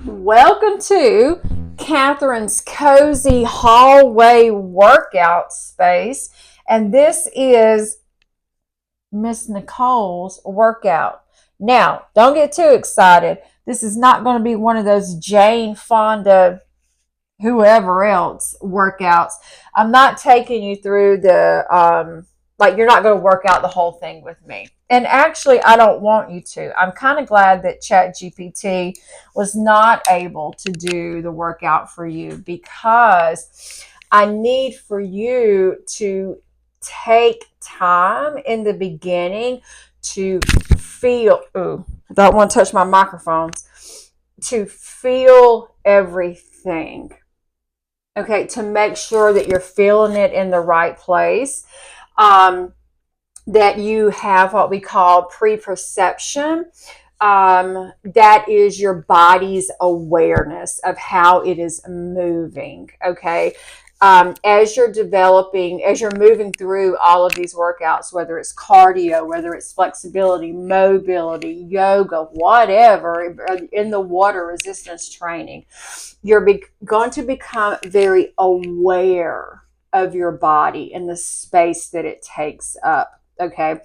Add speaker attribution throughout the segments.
Speaker 1: Welcome to Catherine's Cozy Hallway Workout Space. And this is Miss Nichole's workout. Now, don't get too excited. This is not going to be one of those Jane Fonda, whoever else workouts. I'm not taking you through like you're not going to work out the whole thing with me. And actually, I don't want you to. I'm kind of glad that ChatGPT was not able to do the workout for you because I need for you to take time in the beginning to feel. Ooh, I don't want to touch my microphones. To feel everything. Okay, to make sure that you're feeling it in the right place. That you have what we call pre-perception. That is your body's awareness of how it is moving. Okay. As you're developing, as you're moving through all of these workouts, whether it's cardio, whether it's flexibility, mobility, yoga, whatever, in the water resistance training, you're going to become very aware of your body and the space that it takes up. Okay.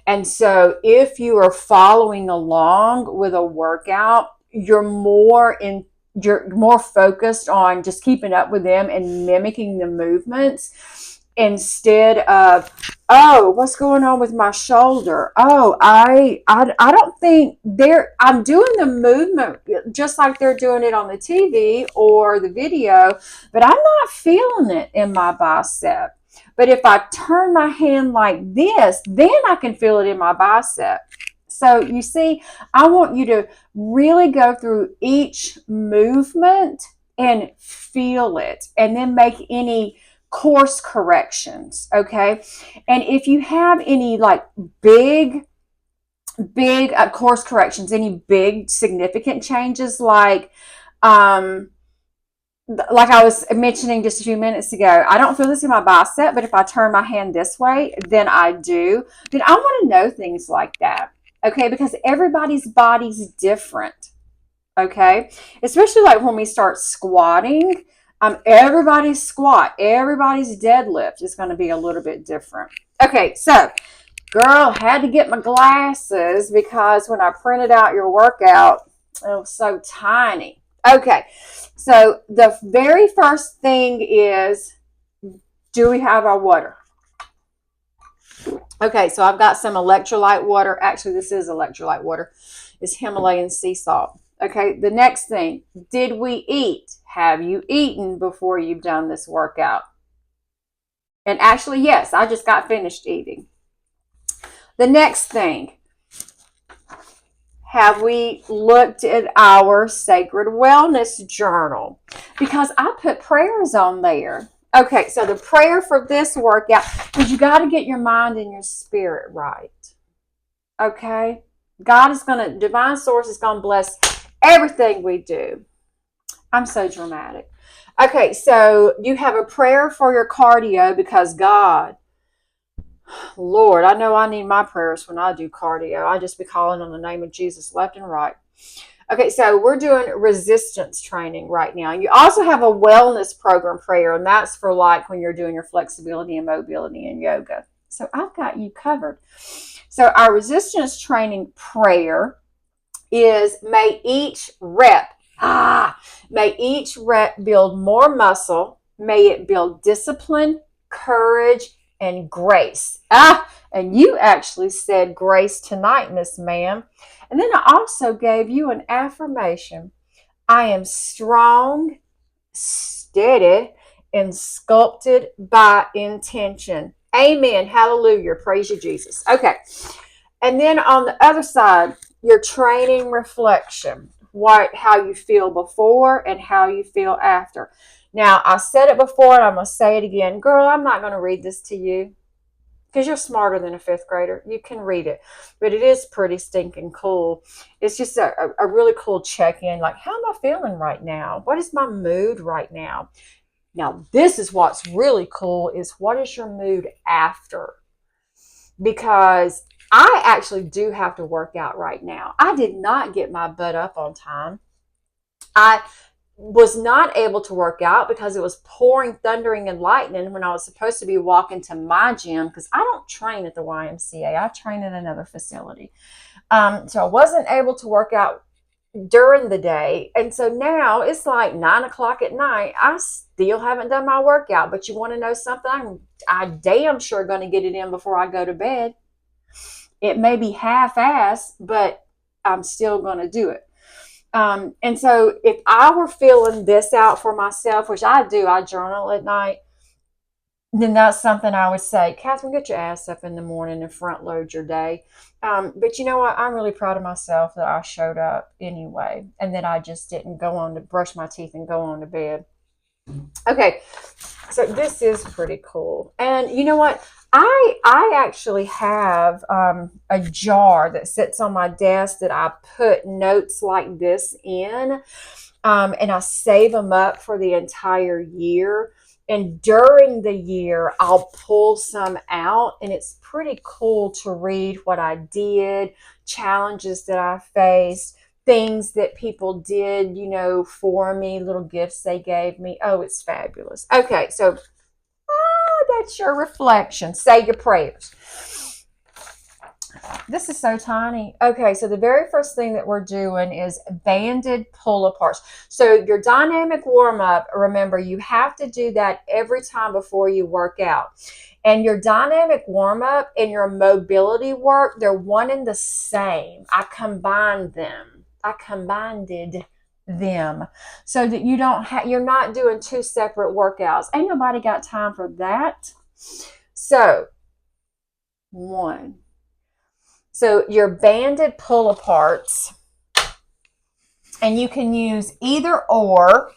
Speaker 1: And so if you are following along with a workout, you're more focused on just keeping up with them and mimicking the movements instead of, oh, what's going on with my shoulder? Oh, I don't think I'm doing the movement just like they're doing it on the TV or the video, but I'm not feeling it in my bicep. But if I turn my hand like this, then I can feel it in my bicep. So you see, I want you to really go through each movement and feel it and then make any course corrections. Okay. And if you have any like big course corrections, any big significant changes, like I was mentioning just a few minutes ago, I don't feel this in my bicep, but if I turn my hand this way, then I do. Then I want to know things like that. Okay, because everybody's body's different. Okay, especially like when we start squatting, everybody's squat, everybody's deadlift is going to be a little bit different. Okay, so girl, had to get my glasses because when I printed out your workout, it was so tiny. Okay, so the very first thing is, do we have our water? Okay, so I've got some electrolyte water. Actually, this is electrolyte water. It's Himalayan sea salt. Okay, the next thing, did we eat? Have you eaten before you've done this workout? And actually, yes, I just got finished eating. The next thing, have we looked at our sacred wellness journal? Because I put prayers on there. Okay, so the prayer for this workout is you got to get your mind and your spirit right. Okay? Divine source is going to bless everything we do. I'm so dramatic. Okay, so you have a prayer for your cardio because God, Lord, I know I need my prayers when I do cardio. I just be calling on the name of Jesus left and right. Okay, so we're doing resistance training right now. You also have a wellness program prayer, and that's for like when you're doing your flexibility and mobility and yoga. So I've got you covered. So our resistance training prayer is may each rep build more muscle. May it build discipline, courage, and grace. And you actually said grace tonight, Miss Ma'am. And then I also gave you an affirmation. I am strong, steady, and sculpted by intention. Amen. Hallelujah. Praise you, Jesus. Okay. And then on the other side, your training reflection. How you feel before and how you feel after. Now, I said it before and I'm going to say it again. Girl, I'm not going to read this to you because you're smarter than a fifth grader. You can read it, but it is pretty stinking cool. It's just a really cool check-in. Like, how am I feeling right now? What is my mood right now? Now, this is what's really cool is what is your mood after? Because I actually do have to work out right now. I did not get my butt up on time. I was not able to work out because it was pouring, thundering, and lightning when I was supposed to be walking to my gym, because I don't train at the YMCA. I train at another facility. So I wasn't able to work out during the day. And so now it's like 9 o'clock at night. I still haven't done my workout. But you want to know something? I damn sure going to get it in before I go to bed. It may be half-assed, but I'm still going to do it. And so if I were filling this out for myself, which I do, I journal at night, then that's something I would say, Catherine, get your ass up in the morning and front load your day. But you know what? I'm really proud of myself that I showed up anyway, and that I just didn't go on to brush my teeth and go on to bed. Okay, so this is pretty cool. And you know what? I actually have a jar that sits on my desk that I put notes like this in, and I save them up for the entire year. And during the year, I'll pull some out, and it's pretty cool to read what I did, challenges that I faced, things that people did, for me, little gifts they gave me. Oh, it's fabulous. Okay, so that's your reflection. Say your prayers. This is so tiny. Okay, so the very first thing that we're doing is banded pull-aparts. So your dynamic warm-up, remember, you have to do that every time before you work out. And your dynamic warm-up and your mobility work, they're one and the same. I combined them so that you're not doing two separate workouts. Ain't nobody got time for that. So, one. So your banded pull aparts, and you can use either one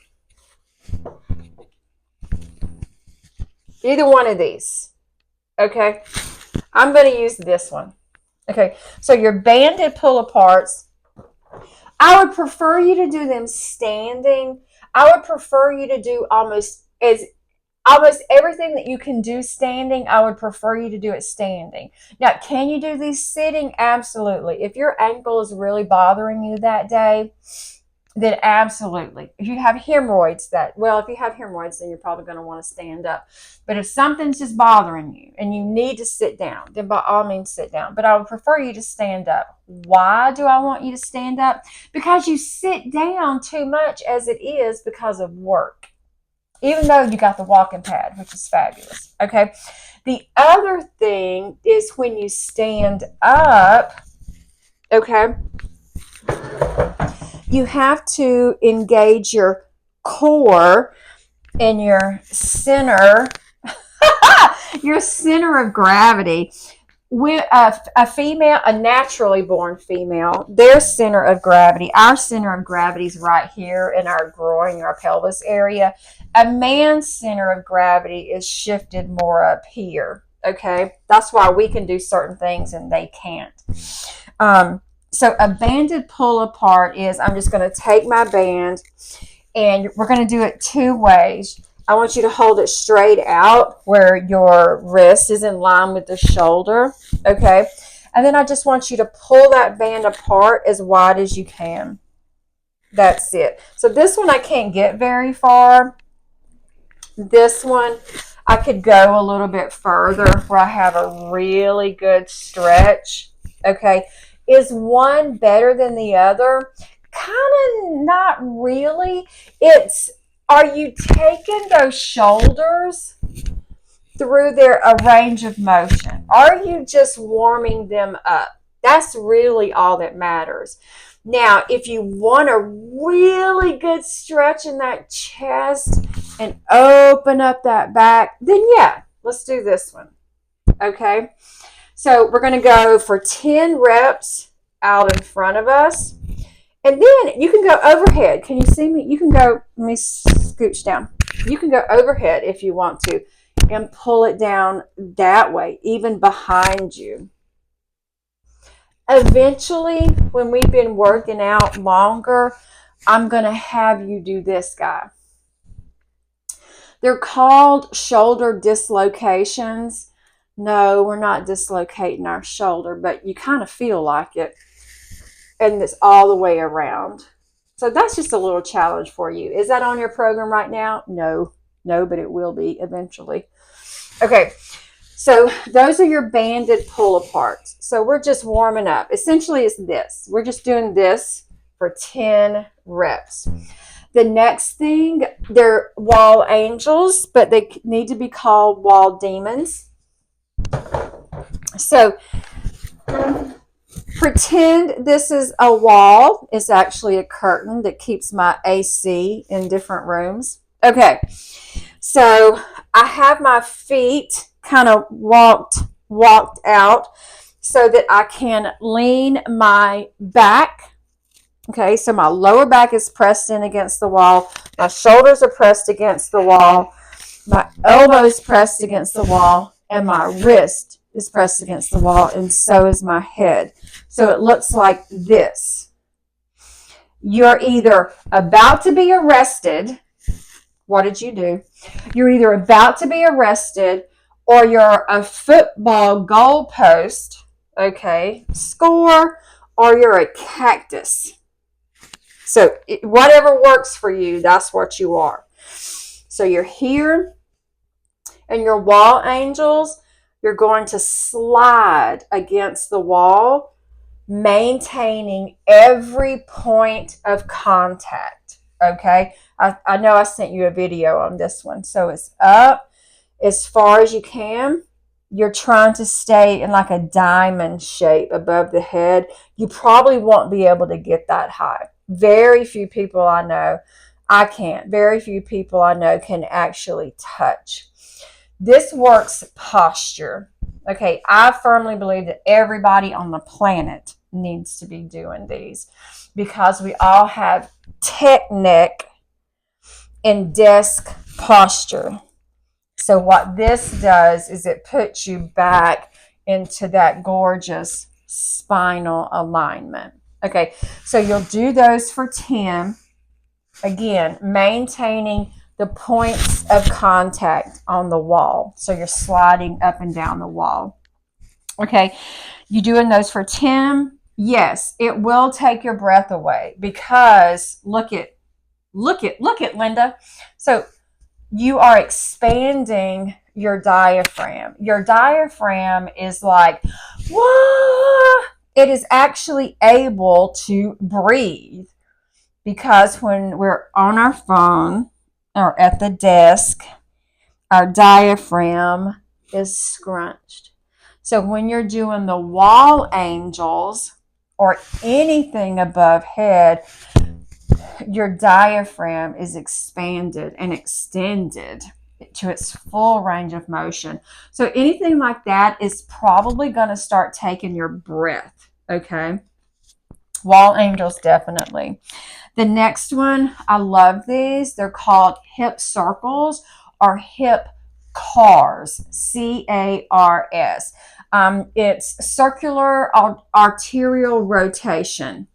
Speaker 1: of these. Okay. I'm going to use this one. Okay. So your banded pull aparts, I would prefer you to do them standing. I would prefer you to do almost everything that you can do standing. I would prefer you to do it standing. Now, can you do these sitting? Absolutely. If your ankle is really bothering you that day, then absolutely. If you have hemorrhoids, then you're probably going to want to stand up. But if something's just bothering you and you need to sit down, then by all means sit down. But I would prefer you to stand up. Why do I want you to stand up? Because you sit down too much as it is because of work. Even though you got the walking pad, which is fabulous. Okay. The other thing is when you stand up, okay, you have to engage your core and your center, your center of gravity. With a naturally born female, their center of gravity, our center of gravity is right here in our groin, our pelvis area. A man's center of gravity is shifted more up here. Okay, that's why we can do certain things and they can't. So a banded pull apart is, I'm just going to take my band, and we're going to do it two ways. I want you to hold it straight out where your wrist is in line with the shoulder, okay? And then I just want you to pull that band apart as wide as you can. That's it. So this one I can't get very far. This one I could go a little bit further where I have a really good stretch, okay? Is one better than the other? Kind of not really. Are you taking those shoulders through a range of motion? Are you just warming them up? That's really all that matters. Now, if you want a really good stretch in that chest and open up that back, then yeah, let's do this one. Okay? So we're going to go for 10 reps out in front of us. And then you can go overhead. Can you see me? You can go, let me scooch down. You can go overhead if you want to and pull it down that way, even behind you. Eventually, when we've been working out longer, I'm going to have you do this, guy. They're called shoulder dislocations. No, we're not dislocating our shoulder, but you kind of feel like it. And it's all the way around. So that's just a little challenge for you. Is that on your program right now? No, but it will be eventually. Okay, so those are your banded pull aparts. So we're just warming up. Essentially, it's this. We're just doing this for 10 reps. The next thing, they're wall angels, but they need to be called wall demons. So pretend this is a wall. It's actually a curtain that keeps my AC in different rooms. Okay, so I have my feet kind of walked out so that I can lean my back. Okay, so my lower back is pressed in against the wall. My shoulders are pressed against the wall. My elbow is pressed against the wall. And my wrist is pressed against the wall. And so is my head. So it looks like this. You're either about to be arrested. What did you do? You're either about to be arrested or you're a football goalpost, okay, score, or you're a cactus. So whatever works for you, that's what you are. So you're here, and your wall angels, you're going to slide against the wall, maintaining every point of contact, okay? I know I sent you a video on this one. So it's up as far as you can. You're trying to stay in like a diamond shape above the head. You probably won't be able to get that high. Very few people I know, I can't. Very few people I know can actually touch. This works posture. Okay, I firmly believe that everybody on the planet needs to be doing these because we all have technique in desk posture. So what this does is it puts you back into that gorgeous spinal alignment. Okay, so you'll do those for 10. Again, maintaining the points of contact on the wall. So you're sliding up and down the wall. Okay, you doing those for 10? Yes, it will take your breath away because look at Linda. So you are expanding your diaphragm. Your diaphragm is like, whoa! It is actually able to breathe because when we're on our phone or at the desk, our diaphragm is scrunched. So when you're doing the wall angels or anything above head, your diaphragm is expanded and extended to its full range of motion. So anything like that is probably going to start taking your breath, okay? Wall angels, definitely. The next one, I love these. They're called hip circles or hip cars, C-A-R-S. It's circular arterial rotation.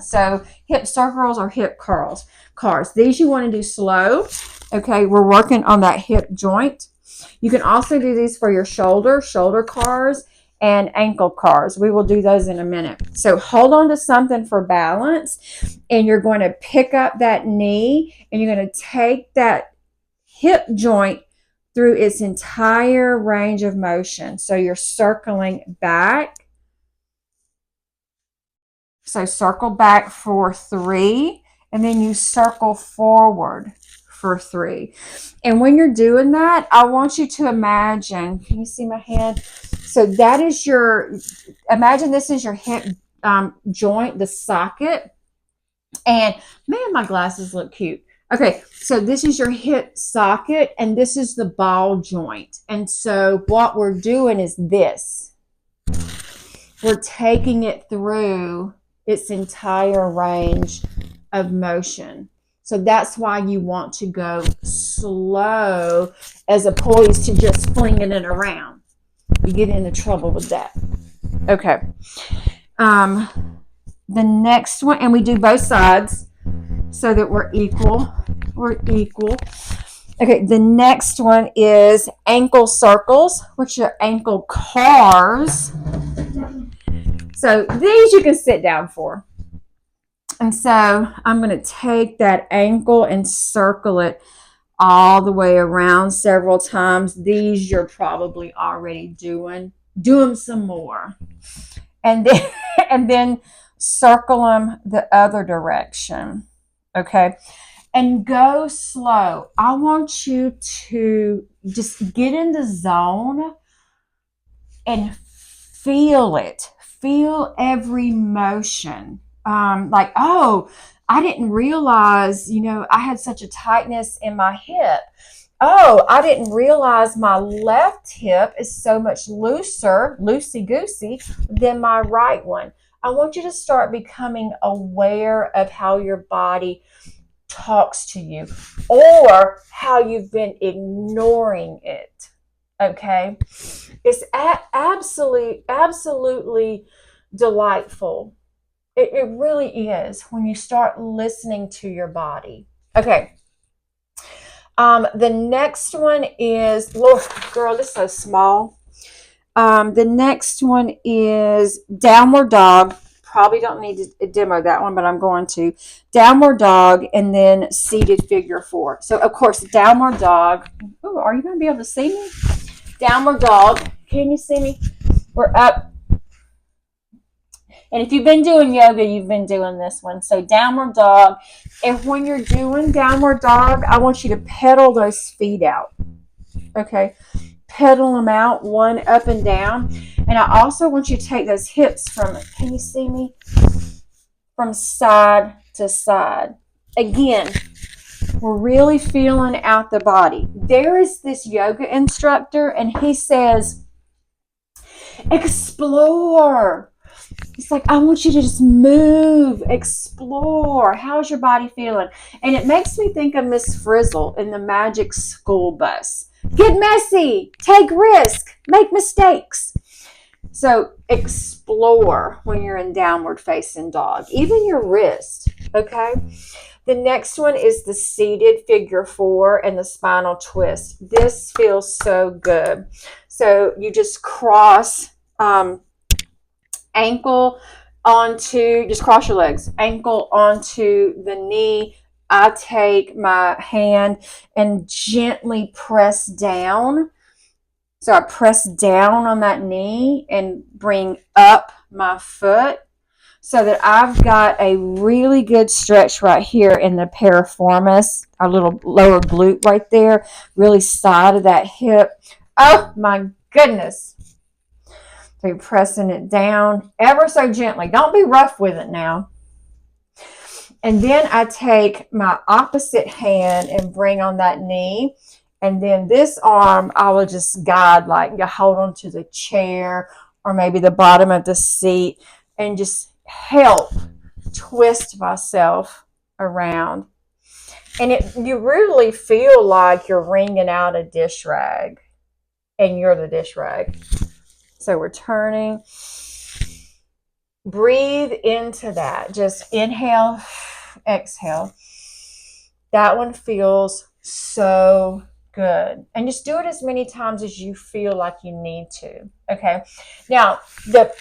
Speaker 1: So hip circles or hip cars. These you want to do slow. Okay, we're working on that hip joint. You can also do these for your shoulder cars and ankle cars. We will do those in a minute. So hold on to something for balance, and you're going to pick up that knee, and you're going to take that hip joint through its entire range of motion. So you're circling back. So circle back for 3, and then you circle forward for 3. And when you're doing that, I want you to imagine, can you see my hand? So that is imagine this is your hip joint, the socket. And man, my glasses look cute. Okay, so this is your hip socket, and this is the ball joint. And so what we're doing is this. We're taking it through its entire range of motion. So that's why you want to go slow as opposed to just flinging it around. You get into trouble with that. Okay. The next one, and we do both sides so that we're equal. Okay, the next one is ankle circles, which are ankle cars. So these you can sit down for. And so I'm going to take that ankle and circle it all the way around several times. These you're probably already doing. Do them some more. And then, and then circle them the other direction. Okay. And go slow. I want you to just get in the zone and feel it. Feel every motion. Like, oh, I didn't realize, I had such a tightness in my hip. Oh, I didn't realize my left hip is so much looser, loosey-goosey, than my right one. I want you to start becoming aware of how your body talks to you or how you've been ignoring it. Okay? It's absolutely delightful. It really is when you start listening to your body. Okay. The next one is, Lord, girl, this is so small. The next one is downward dog. Probably don't need to demo that one, but I'm going to. Downward dog and then seated figure 4. So, of course, downward dog. Oh, are you going to be able to see me? Downward dog. Can you see me? We're up. And if you've been doing yoga, you've been doing this one. So downward dog. And when you're doing downward dog, I want you to pedal those feet out. Okay? Pedal them out, one up and down. And I also want you to take those hips can you see me? From side to side. Again, we're really feeling out the body. There is this yoga instructor, and he says, explore. It's like, I want you to just move, explore. How's your body feeling? And it makes me think of Miss Frizzle in the Magic School Bus. Get messy, take risk, make mistakes. So explore when you're in downward facing dog, even your wrist, okay? The next one is the seated figure 4 and the spinal twist. This feels so good. So you just cross ankle onto, just cross your legs, ankle onto the knee. I take my hand and gently press down. So I press down on that knee and bring up my foot so that I've got a really good stretch right here in the piriformis, our little lower glute right there, really side of that hip. Oh my goodness. So you're pressing it down ever so gently. Don't be rough with it now. And then I take my opposite hand and bring on that knee. And then this arm, I will just guide, like you hold onto the chair or maybe the bottom of the seat and just help twist myself around. And you really feel like you're wringing out a dish rag and you're the dish rag. So we're turning. Breathe into that. Just inhale, exhale. That one feels so good. And just do it as many times as you feel like you need to. Okay. Now, the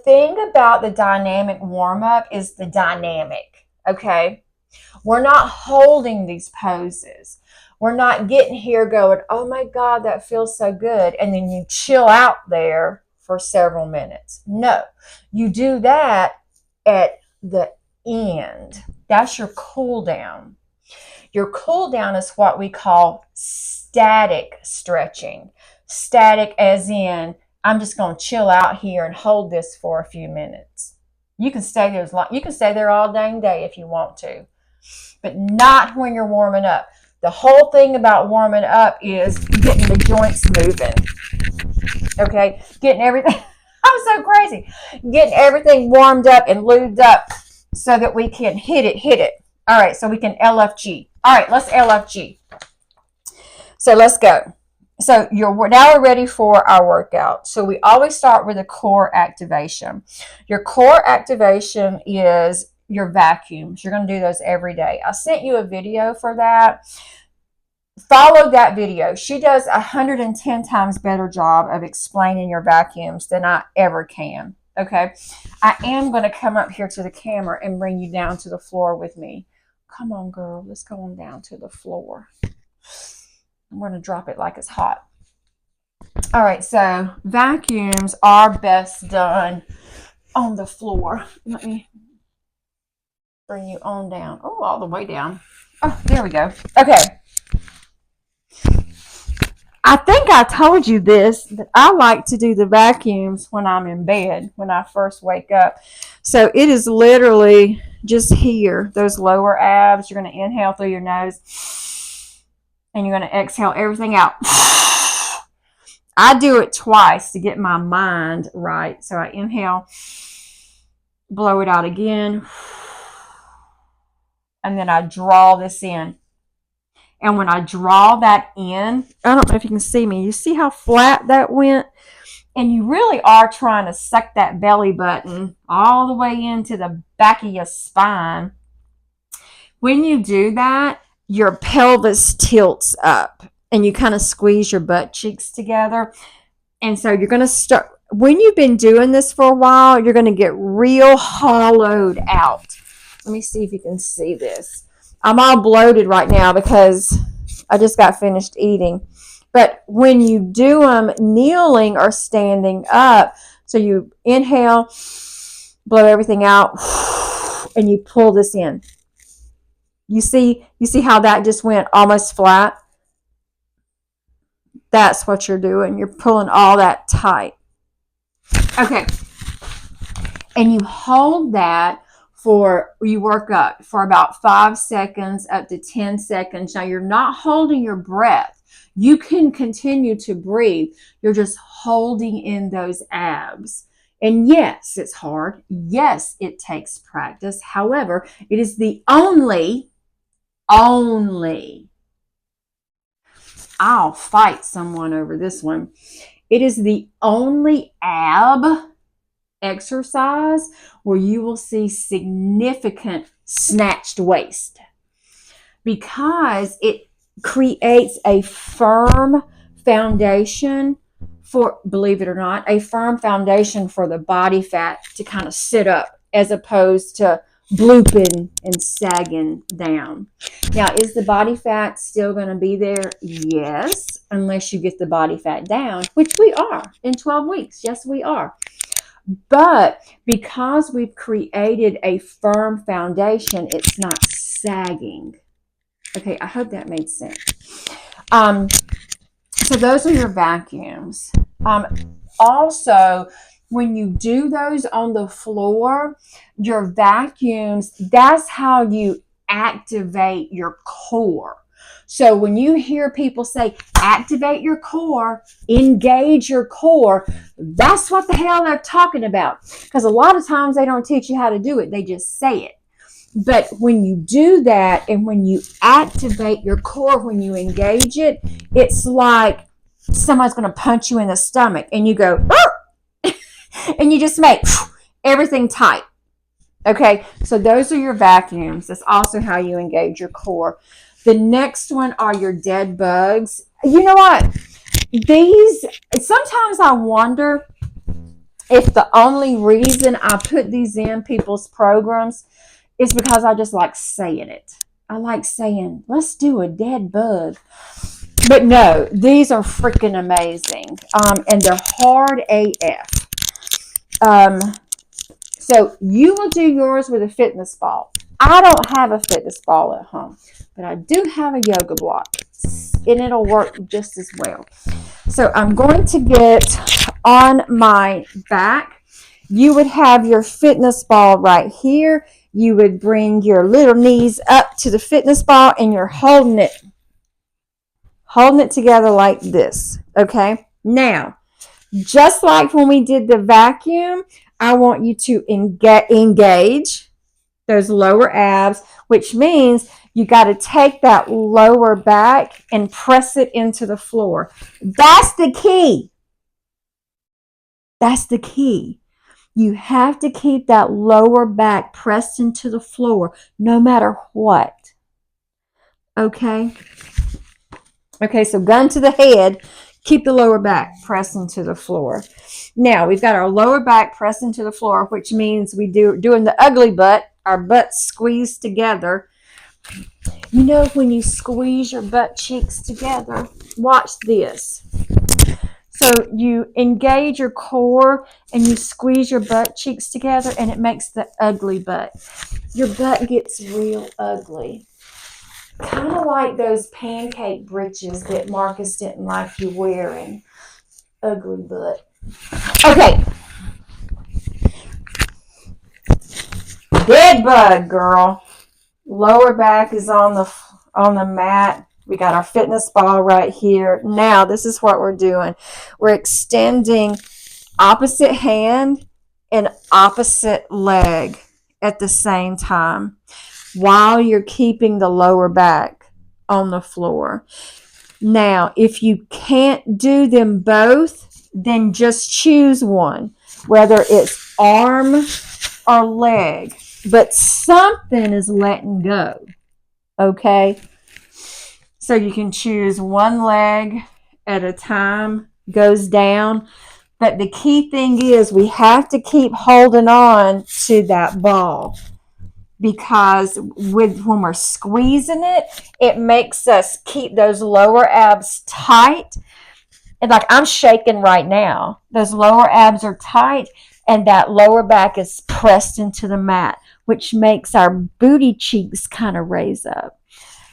Speaker 1: thing about the dynamic warm-up is the dynamic. Okay. We're not holding these poses. We're not getting here going, oh my God, that feels so good. And then you chill out there for several minutes. No, you do that at the end. That's your cool down. Your cool down is what we call static stretching. Static as in, I'm just going to chill out here and hold this for a few minutes. You can stay there you can stay there all dang day if you want to, but not when you're warming up. The whole thing about warming up is getting the joints moving. Okay? Getting everything, I'm so crazy. Getting everything warmed up and lubed up so that we can hit it. All right, so we can LFG. All right, let's LFG. So let's go. So now we're ready for our workout. So we always start with a core activation. Your core activation is your vacuums. You're going to do those every day. I sent you a video for that. Follow that video. She does 110 times better job of explaining your vacuums than I ever can. Okay. I am going to come up here to the camera and bring you down to the floor with me. Come on, girl. Let's go on down to the floor. I'm going to drop it like it's hot. All right. So vacuums are best done on the floor. Let me bring you on down. Oh, all the way down. Oh, there we go. Okay. I think I told you this, that I like to do the vacuums when I'm in bed, when I first wake up. So it is literally just here, those lower abs. You're going to inhale through your nose and you're going to exhale everything out. I do it twice to get my mind right. So I inhale, blow it out again, and then I draw this in. And when I draw that in, I don't know if you can see me. You see how flat that went? And you really are trying to suck that belly button all the way into the back of your spine. When you do that, your pelvis tilts up and you kind of squeeze your butt cheeks together. And so you're going to start, when you've been doing this for a while, you're going to get real hollowed out. Let me see if you can see this. I'm all bloated right now because I just got finished eating. But when you do them kneeling or standing up, so you inhale, blow everything out, and you pull this in. You see how that just went almost flat? That's what you're doing. You're pulling all that tight. Okay. And you hold that you work up for about 5 seconds up to 10 seconds. Now you're not holding your breath. You can continue to breathe. You're just holding in those abs. And yes, it's hard. Yes, it takes practice. However, it is the only, I'll fight someone over this one. It is the only ab exercise where you will see significant snatched waist because it creates a firm foundation for, believe it or not, a firm foundation for the body fat to kind of sit up as opposed to blooping and sagging down. Now, is the body fat still going to be there? Yes, unless you get the body fat down, which we are in 12 weeks. Yes, we are. But because we've created a firm foundation, it's not sagging. Okay, I hope that made sense. So those are your vacuums. Also, when you do those on the floor, your vacuums, that's how you activate your core. So when you hear people say, activate your core, engage your core, that's what the hell they're talking about. Because a lot of times they don't teach you how to do it. They just say it. But when you do that and when you activate your core, when you engage it, it's like somebody's going to punch you in the stomach and you go, and you just make everything tight. Okay, so those are your vacuums. That's also how you engage your core. The next one are your dead bugs. You know what? Sometimes I wonder if the only reason I put these in people's programs is because I just like saying it. I like saying, let's do a dead bug. But no, these are freaking amazing. And they're hard AF. So you will do yours with a fitness ball. I don't have a fitness ball at home, but I do have a yoga block, and it'll work just as well. So I'm going to get on my back. You would have your fitness ball right here. You would bring your little knees up to the fitness ball, and you're holding it together like this. Okay? Now, just like when we did the vacuum, I want you to engage those lower abs, which means you got to take that lower back and press it into the floor. That's the key. That's the key. You have to keep that lower back pressed into the floor no matter what. Okay? Okay, so gun to the head. Keep the lower back pressed into the floor. Now, we've got our lower back pressed into the floor, which means we doing the ugly butt, our butts squeezed together. You know, when you squeeze your butt cheeks together, watch this. So you engage your core and you squeeze your butt cheeks together, and it makes the ugly butt. Your butt gets real ugly. Kind of like those pancake breeches that Marcus didn't like you wearing. Ugly butt. Okay. Dead bug, girl. Lower back is on the mat. We got our fitness ball right here. Now, this is what we're doing. We're extending opposite hand and opposite leg at the same time while you're keeping the lower back on the floor. Now, if you can't do them both, then just choose one, whether it's arm or leg, but something is letting go, okay? So you can choose one leg at a time, goes down. But the key thing is we have to keep holding on to that ball, because when we're squeezing it, it makes us keep those lower abs tight. And like I'm shaking right now. Those lower abs are tight, and that lower back is pressed into the mat, which makes our booty cheeks kind of raise up.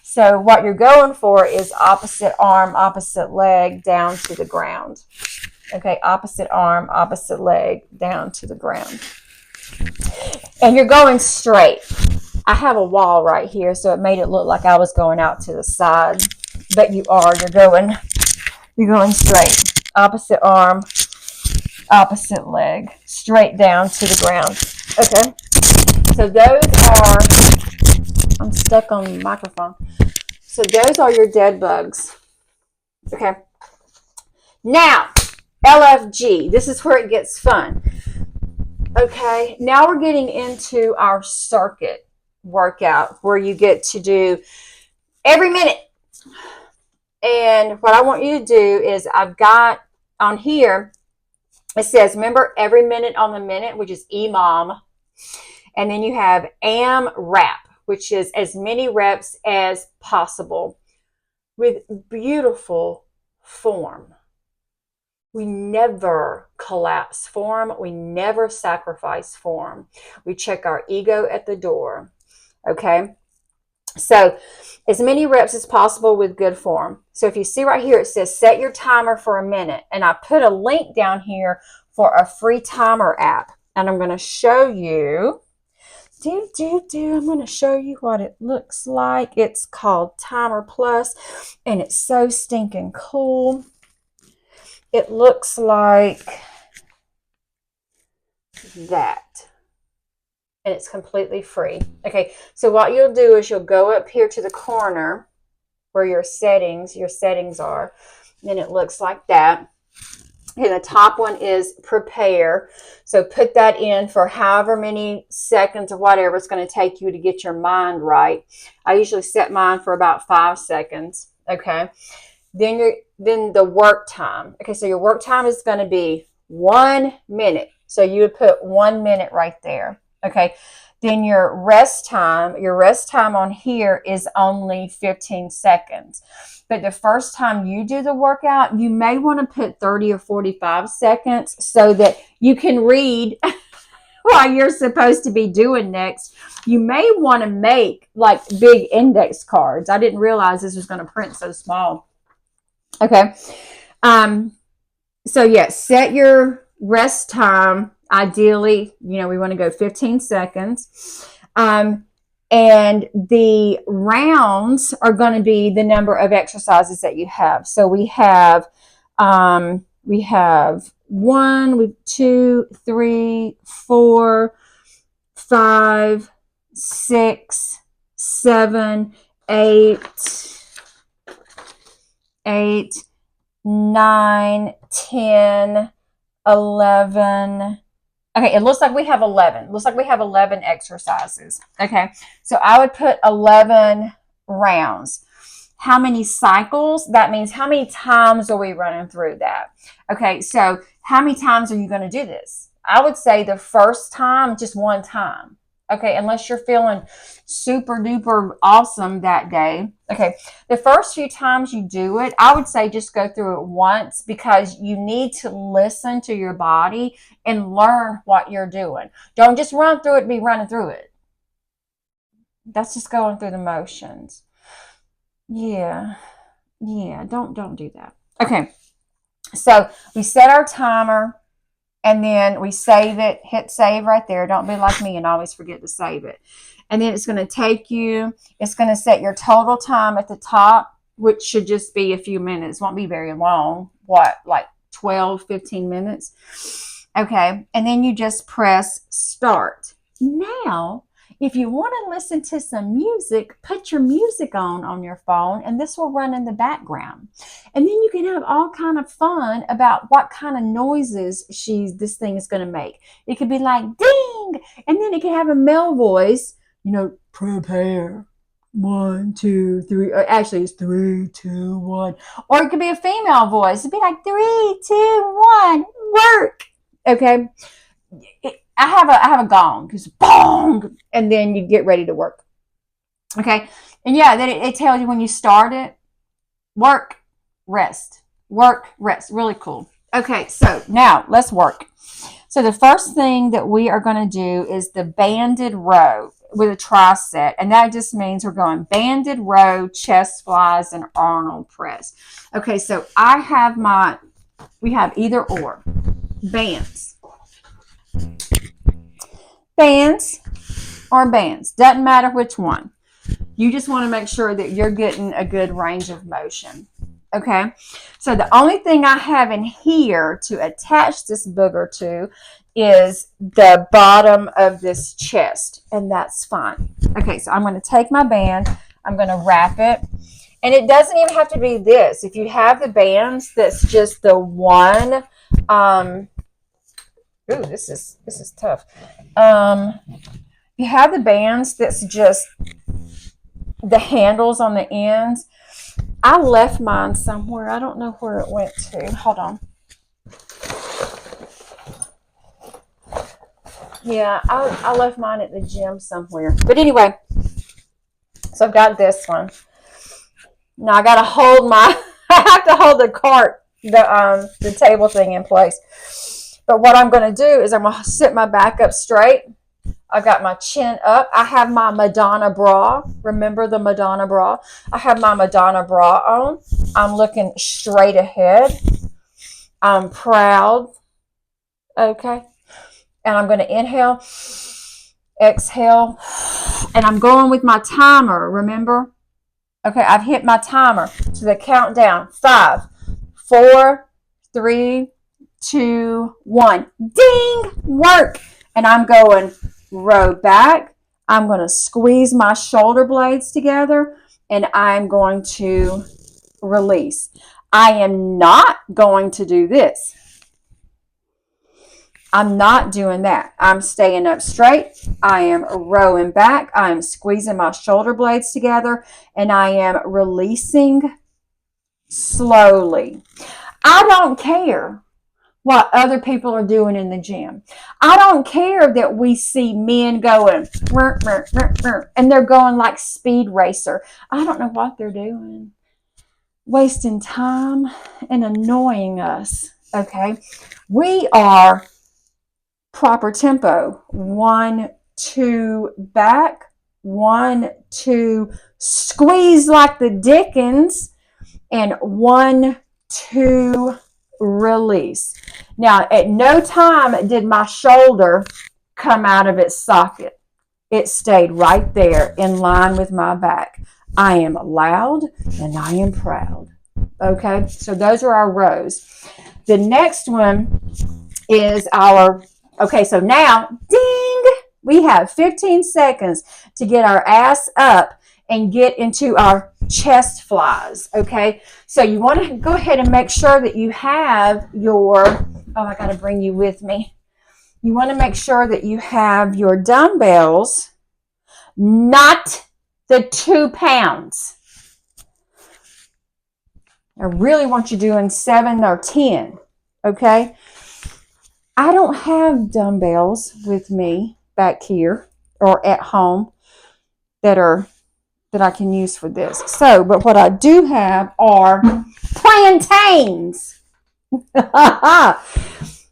Speaker 1: So what you're going for is opposite arm, opposite leg down to the ground. Okay, opposite arm, opposite leg down to the ground. And you're going straight. I have a wall right here, so it made it look like I was going out to the side. But you are. You're going straight. Opposite arm, opposite leg. Straight down to the ground. Okay. So those are... I'm stuck on the microphone. So those are your dead bugs. Okay. Now, LFG. This is where it gets fun. Okay. Now we're getting into our circuit workout where you get to do every minute. And what I want you to do is I've got on here, it says, remember every minute on the minute, which is EMOM. And then you have AMRAP, which is as many reps as possible with beautiful form. We never collapse form. We never sacrifice form. We check our ego at the door. Okay? So as many reps as possible with good form. So if you see right here, it says set your timer for a minute. And I put a link down here for a free timer app. And I'm going to show you. I'm going to show you what it looks like. It's called Timer Plus, and it's so stinking cool. It looks like that, and it's completely free. Okay, so what you'll do is you'll go up here to the corner where your settings are, and it looks like that. And the top one is prepare. So put that in for however many seconds or whatever it's going to take you to get your mind right. I usually set mine for about 5 seconds. Okay. Then the work time. Okay. So your work time is going to be 1 minute. So you would put 1 minute right there. Okay. Then your rest time on here is only 15 seconds. But the first time you do the workout, you may want to put 30 or 45 seconds so that you can read what you're supposed to be doing next. You may want to make like big index cards. I didn't realize this was going to print so small. Okay. So yeah, set your rest time. Ideally, we want to go 15 seconds. And the rounds are going to be the number of exercises that you have. So we have 1, 2, 3, 4, 5, 6, 7, 8, 9, 10, 11. Okay, it looks like we have 11. Looks like we have 11 exercises. Okay, so I would put 11 rounds. how many cycles. That means how many times are we running through that? Okay, so how many times are you going to do this? I would say the first time, just one time. Okay, unless you're feeling super duper awesome that day. Okay, the first few times you do it, I would say just go through it once, because you need to listen to your body and learn what you're doing. Don't just run through it, be running through it. That's just going through the motions. Yeah. Yeah, don't do that. Okay. So we set our timer, and then we save it. Hit save right there. Don't be like me and always forget to save it. And then it's going to take you, it's going to set your total time at the top, which should just be a few minutes. Won't be very long. What, like 12, 15 minutes? Okay. And then you just press start. Now, if you want to listen to some music, put your music on your phone, and this will run in the background. And then you can have all kind of fun about what kind of noises this thing is going to make. It could be like ding, and then it can have a male voice, prepare. 1, 2, 3. Actually, it's 3, 2, 1. Or it could be a female voice. It'd be like 3, 2, 1, work. Okay. I have a gong, just bong, and then you get ready to work. Okay, and yeah, then it tells you when you start it. Work, rest, work, rest. Really cool. Okay, so now let's work. So the first thing that we are going to do is the banded row with a tricep, and that just means we're going banded row, chest flies, and Arnold press. Okay, so we have either or bands. Bands or bands. Doesn't matter which one. You just want to make sure that you're getting a good range of motion. Okay? So the only thing I have in here to attach this booger to is the bottom of this chest. And that's fine. Okay, so I'm going to take my band. I'm going to wrap it. And it doesn't even have to be this. If you have the bands that's just the one... Ooh, this is tough. You have the bands that's just the handles on the ends. I left mine somewhere. I don't know where it went to. Hold on. Yeah, I left mine at the gym somewhere. But anyway, so I've got this one. Now I gotta hold I have to hold the cart, the table thing in place. But what I'm going to do is I'm going to sit my back up straight. I've got my chin up. I have my Madonna bra. Remember the Madonna bra? I have my Madonna bra on. I'm looking straight ahead. I'm proud. Okay. And I'm going to inhale, exhale, and I'm going with my timer, remember? Okay, I've hit my timer. So the countdown. 5, 4, 3, 2, 1. Ding! Work! And I'm going row back. I'm going to squeeze my shoulder blades together, and I'm going to release. I am not going to do this. I'm not doing that. I'm staying up straight. I am rowing back. I am squeezing my shoulder blades together, and I am releasing slowly. I don't care what other people are doing in the gym. I don't care that we see men going, and they're going like speed racer. I don't know what they're doing. Wasting time and annoying us. Okay. We are proper tempo. 1, 2, back. 1, 2, squeeze like the Dickens. And 1, 2, release. Now, at no time did my shoulder come out of its socket. It stayed right there in line with my back. I am loud and I am proud. Okay, so those are our rows. The next one is okay, so now, ding, we have 15 seconds to get our ass up and get into our chest flies, okay? So you want to go ahead and make sure that you have I got to bring you with me. You want to make sure that you have your dumbbells, not the 2 pounds. I really want you doing 7 or 10. Okay. I don't have dumbbells with me back here or at home that I can use for this. So, but what I do have are plantains.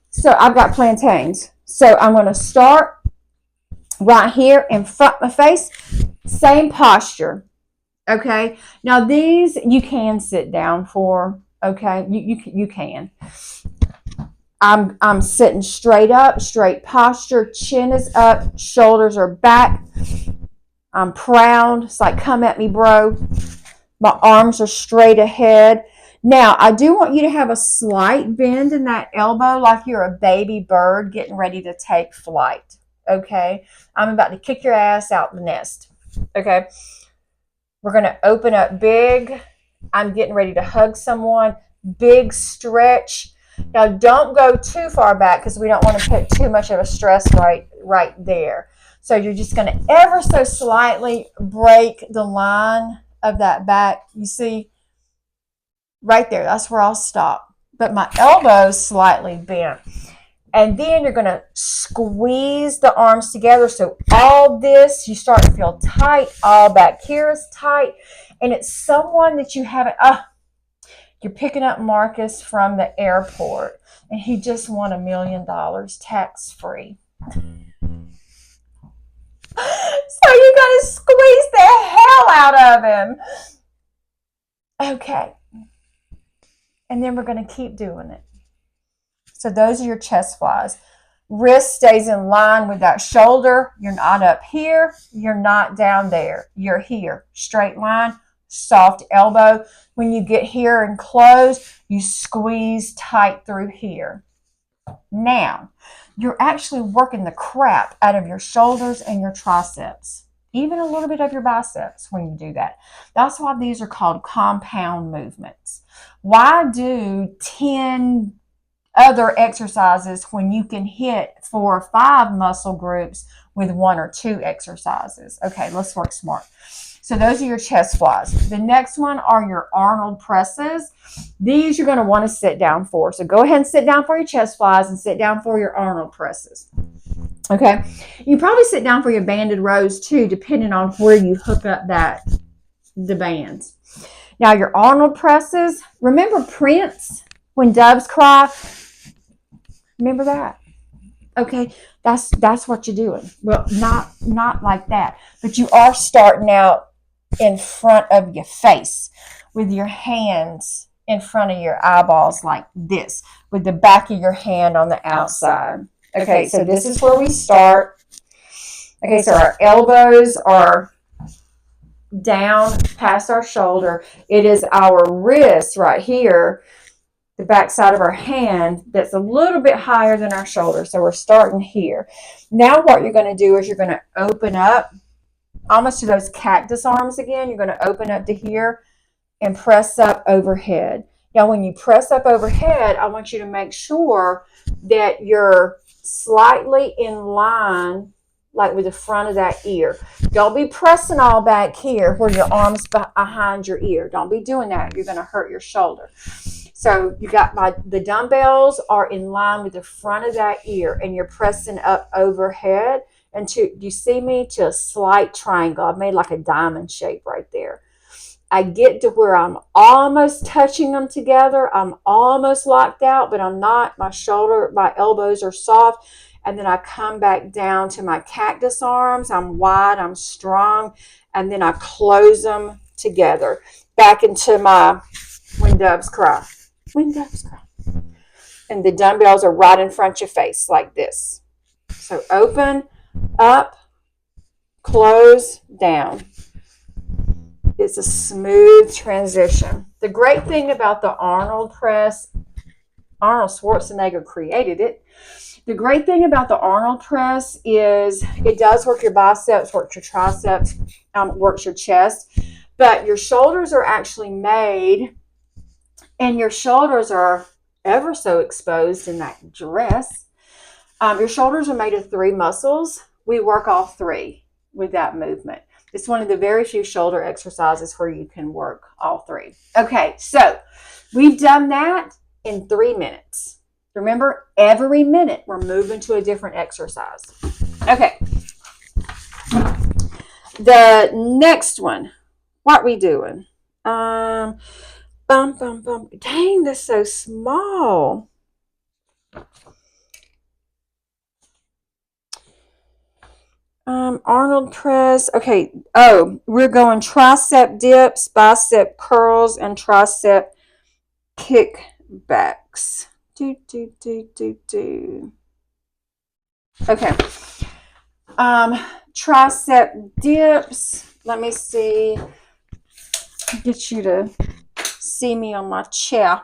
Speaker 1: So I've got plantains. So I'm going to start right here in front of my face. Same posture. Okay. Now these you can sit down for. Okay. You can. I'm sitting straight up, straight posture, chin is up, shoulders are back. I'm proud. It's like, come at me, bro. My arms are straight ahead. Now, I do want you to have a slight bend in that elbow like you're a baby bird getting ready to take flight. Okay? I'm about to kick your ass out the nest. Okay? We're going to open up big. I'm getting ready to hug someone. Big stretch. Now, don't go too far back because we don't want to put too much of a stress right there. So you're just going to ever so slightly break the line of that back. You see, right there, that's where I'll stop. But my elbow's slightly bent. And then you're going to squeeze the arms together. So all this, you start to feel tight. All back here is tight. And it's someone that you haven't, you're picking up Marcus from the airport. And he just won $1 million tax-free. So you're going to squeeze the hell out of him. Okay. And then we're going to keep doing it. So those are your chest flies. Wrist stays in line with that shoulder. You're not up here. You're not down there. You're here. Straight line, soft elbow. When you get here and close, you squeeze tight through here. Now, you're actually working the crap out of your shoulders and your triceps. Even a little bit of your biceps when you do that. That's why these are called compound movements. Why do 10 other exercises when you can hit 4 or 5 muscle groups with 1 or 2 exercises? Okay, let's work smart. So those are your chest flies. The next one are your Arnold presses. These you're going to want to sit down for. So go ahead and sit down for your chest flies and sit down for your Arnold presses. Okay, you probably sit down for your banded rows too, depending on where you hook up the bands. Now your Arnold presses, remember Prince, When Doves Cry? Remember that? Okay, that's what you're doing. Well, not like that, but you are starting out in front of your face with your hands in front of your eyeballs like this, with the back of your hand on the outside. Okay, so this is where we start. Okay, so our elbows are down past our shoulder. It is our wrist right here, the back side of our hand, that's a little bit higher than our shoulder. So we're starting here. Now what you're going to do is you're going to open up almost to those cactus arms again. You're going to open up to here and press up overhead. Now when you press up overhead, I want you to make sure that you're slightly in line, like with the front of that ear. Don't be pressing all back here where your arm's behind your ear. Don't be doing that. You're going to hurt your shoulder. So you got the dumbbells are in line with the front of that ear, and you're pressing up overhead and you see me, to a slight triangle. I've made like a diamond shape right there. I get to where I'm almost touching them together. I'm almost locked out, but I'm not. My elbows are soft. And then I come back down to my cactus arms. I'm wide, I'm strong. And then I close them together. Back into my When Doves Cry. When Doves Cry. And the dumbbells are right in front of your face like this. So open, up, close, down. It's a smooth transition. The great thing about the Arnold press, Arnold Schwarzenegger created it. The great thing about the Arnold press is it does work your biceps, works your triceps, works your chest, but your shoulders are actually made, and your shoulders are ever so exposed in that dress. Your shoulders are made of 3 muscles. We work all 3 with that movement. It's one of the very few shoulder exercises where you can work all 3. Okay, so We've done that in 3 minutes. Remember, every minute we're moving to a different exercise. Okay. The next one. What are we doing? Bum, bum, bum. Dang, that's so small. Arnold press. Okay. Oh, we're going tricep dips, bicep curls, and tricep kickbacks. Okay. Tricep dips. Let me see. Get you to see me on my chair.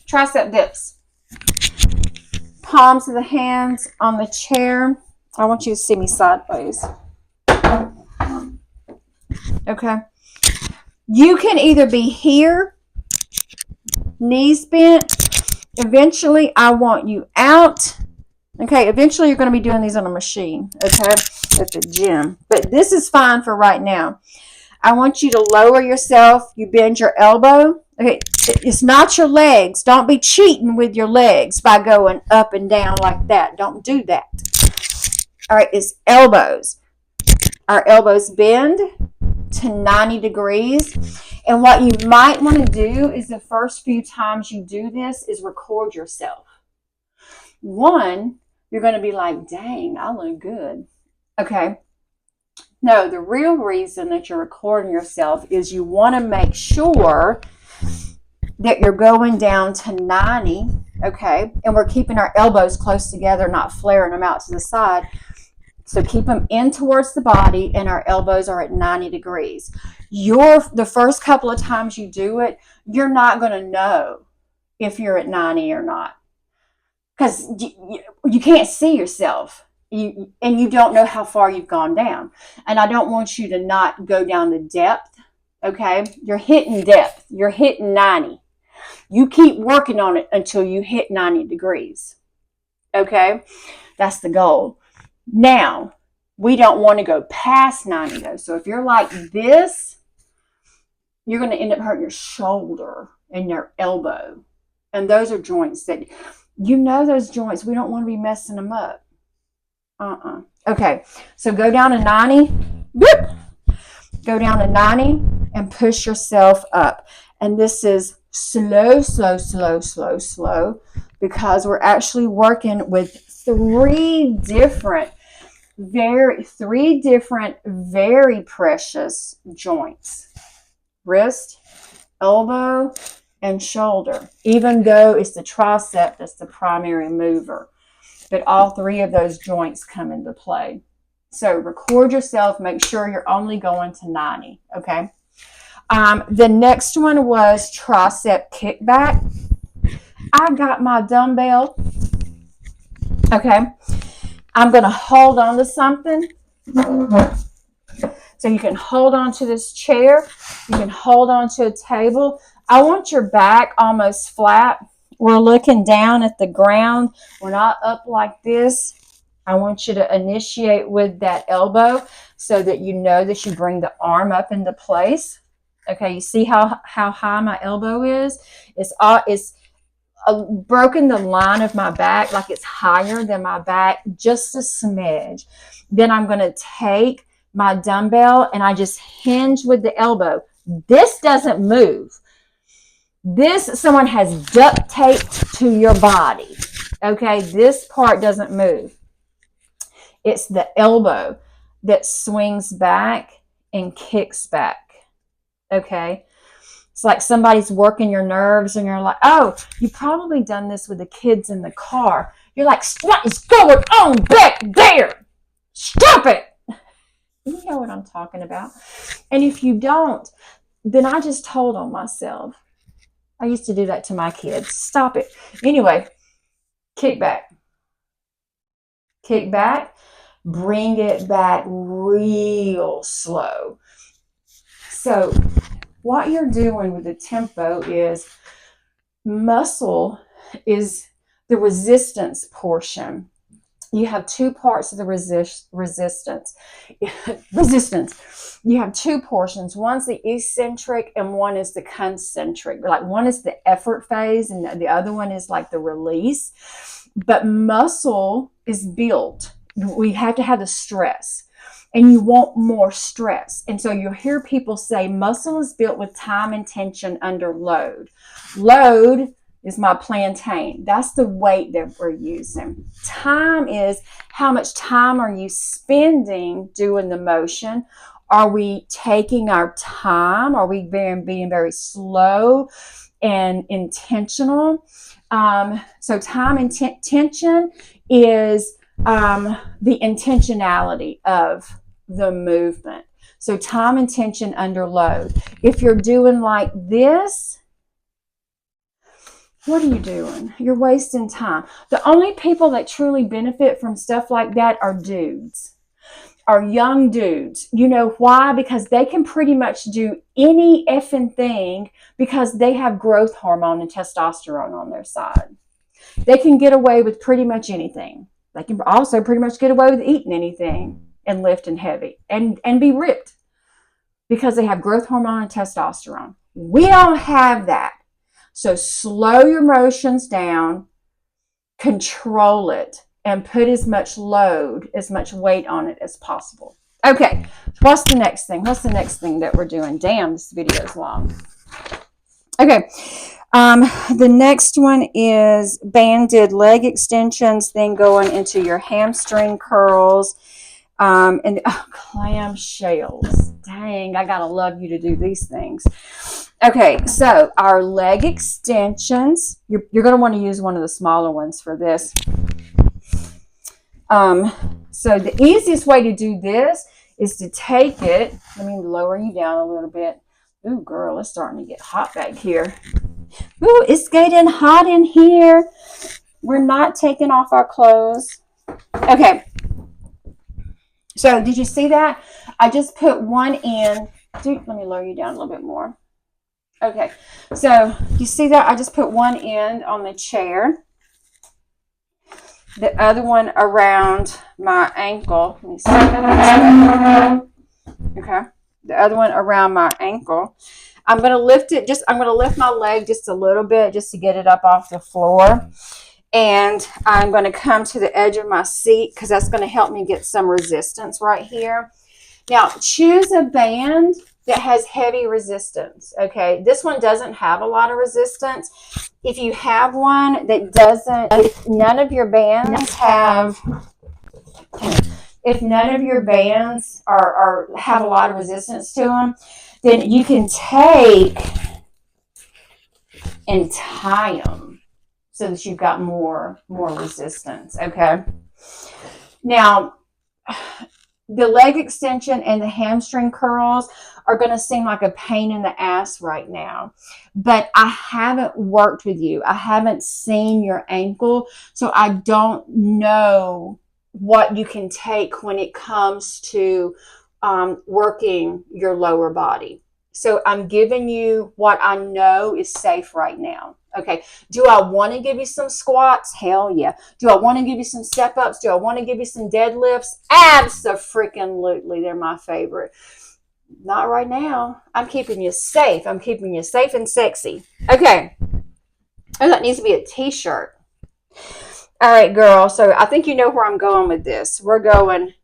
Speaker 1: Tricep dips. Palms of the hands on the chair. I want you to see me sideways. Okay. You can either be here, knees bent. Eventually, I want you out. Okay, eventually you're going to be doing these on a machine, okay, at the gym. But this is fine for right now. I want you to lower yourself. You bend your elbow. Okay, it's not your legs. Don't be cheating with your legs by going up and down like that. Don't do that. All right, it's elbows. Our elbows bend to 90 degrees. And what you might want to do is the first few times you do this is record yourself. One, you're going to be like, dang, I look good. Okay. No, the real reason that you're recording yourself is you want to make sure that you're going down to 90, okay? And we're keeping our elbows close together, not flaring them out to the side. So keep them in towards the body, and our elbows are at 90 degrees. The first couple of times you do it, you're not going to know if you're at 90 or not, because you can't see yourself. And you don't know how far you've gone down. And I don't want you to not go down the depth, okay? You're hitting depth. You're hitting 90. You keep working on it until you hit 90 degrees, okay? That's the goal. Now, we don't want to go past 90 though. So if you're like this, you're going to end up hurting your shoulder and your elbow. And those are joints that, those joints, we don't want to be messing them up. Okay, so go down to 90. Whoop. Go down to 90 and push yourself up. And this is slow, slow, slow, slow, slow, because we're actually working with three different, very precious joints. Wrist, elbow, and shoulder. Even though it's the tricep that's the primary mover. But all three of those joints come into play. So record yourself. Make sure you're only going to 90. Okay. The next one was tricep kickback. I got my dumbbell. Okay. I'm going to hold on to something. So you can hold on to this chair. You can hold on to a table. I want your back almost flat. We're looking down at the ground. We're not up like this. I want you to initiate with that elbow so that you know that you bring the arm up into place. Okay, you see how high my elbow is? It's broken the line of my back, like it's higher than my back, just a smidge. Then I'm going to take my dumbbell and I just hinge with the elbow. This doesn't move. This someone has duct taped to your body. Okay, this part doesn't move. It's the elbow that swings back and kicks back. Okay, it's like somebody's working your nerves and you're like, oh, you've probably done this with the kids in the car. You're like, what is going on back there? Stop it. You know what I'm talking about. And if you don't, then I just told on myself. I used to do that to my kids. Stop it. Anyway, kick back. Kick back. Bring it back real slow. So what you're doing with the tempo is muscle is the resistance portion. you have two parts of the resistance. Resistance. You have two portions. One's the eccentric and one is the concentric. Like one is the effort phase and the other one is like the release. But muscle is built. We have to have the stress. And you want more stress. And so you'll hear people say muscle is built with time and tension under load. Load is my plantain. That's the weight that we're using. Time is how much time are you spending doing the motion? Are we taking our time? Are we being very slow and intentional? So time and tension is the intentionality of the movement. So time and tension under load. If you're doing like this, what are you doing? You're wasting time. The only people that truly benefit from stuff like that are dudes, are young dudes. You know why? Because they can pretty much do any effing thing because they have growth hormone and testosterone on their side. They can get away with pretty much anything. They can also pretty much get away with eating anything and lifting heavy and be ripped because they have growth hormone and testosterone. We don't have that. So slow your motions down, control it, and put as much load, as much weight on it as possible. Okay, what's the next thing? What's the next thing that we're doing? Damn, this video is long. Okay, the next one is banded leg extensions, then going into your hamstring curls, and clam shells. Dang, I gotta love you to do these things. Okay, so our leg extensions, you're going to want to use one of the smaller ones for this. So the easiest way to do this is to take it. Let me lower you down a little bit. Ooh, girl, it's starting to get hot back here. Ooh, it's getting hot in here. We're not taking off our clothes. Okay. So did you see that? I just put one in. Let me lower you down a little bit more. Okay, so you see that? I just put one end on the chair. The other one around my ankle. Let me see. Okay, the other one around my ankle. I'm going to lift it. I'm going to lift my leg just a little bit just to get it up off the floor. And I'm going to come to the edge of my seat because that's going to help me get some resistance right here. Now, choose a band that has heavy resistance. Okay, this one doesn't have a lot of resistance. If you have one that doesn't, if none of your bands have have a lot of resistance to them, then you can take and tie them so that you've got more resistance. Okay, now the leg extension and the hamstring curls are going to seem like a pain in the ass right now, but I haven't worked with you. I haven't seen your ankle, so I don't know what you can take when it comes to working your lower body. So I'm giving you what I know is safe right now. Okay. Do I want to give you some squats? Hell yeah. Do I want to give you some step ups? Do I want to give you some deadlifts? Abso-freaking-lutely. They're my favorite. Not right now. I'm keeping you safe. I'm keeping you safe and sexy. Okay. Oh, that needs to be a t-shirt. All right, girl. So I think you know where I'm going with this. We're going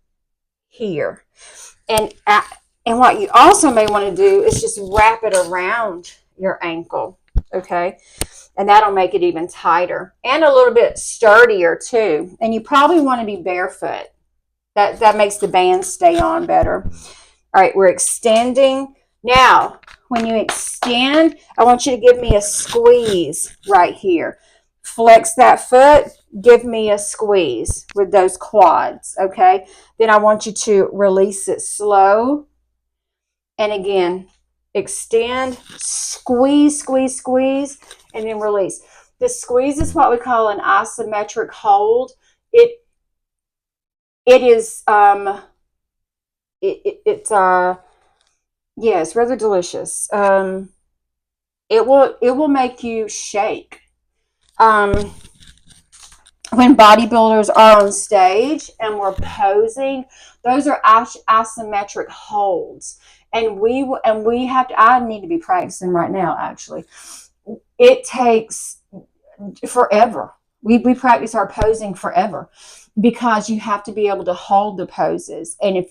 Speaker 1: here. And what you also may want to do is just wrap it around your ankle. Okay. And that'll make it even tighter and a little bit sturdier too. And you probably want to be barefoot. That makes the band stay on better. All right, we're extending. Now, when you extend, I want you to give me a squeeze right here. Flex that foot, give me a squeeze with those quads, okay? Then I want you to release it slow. And again, extend, squeeze, squeeze, squeeze, and then release. The squeeze is what we call an isometric hold. It's rather delicious. It will make you shake. when bodybuilders are on stage and we're posing, those are isometric holds. And we have to, I need to be practicing right now, actually. It takes forever. We practice our posing forever because you have to be able to hold the poses. And I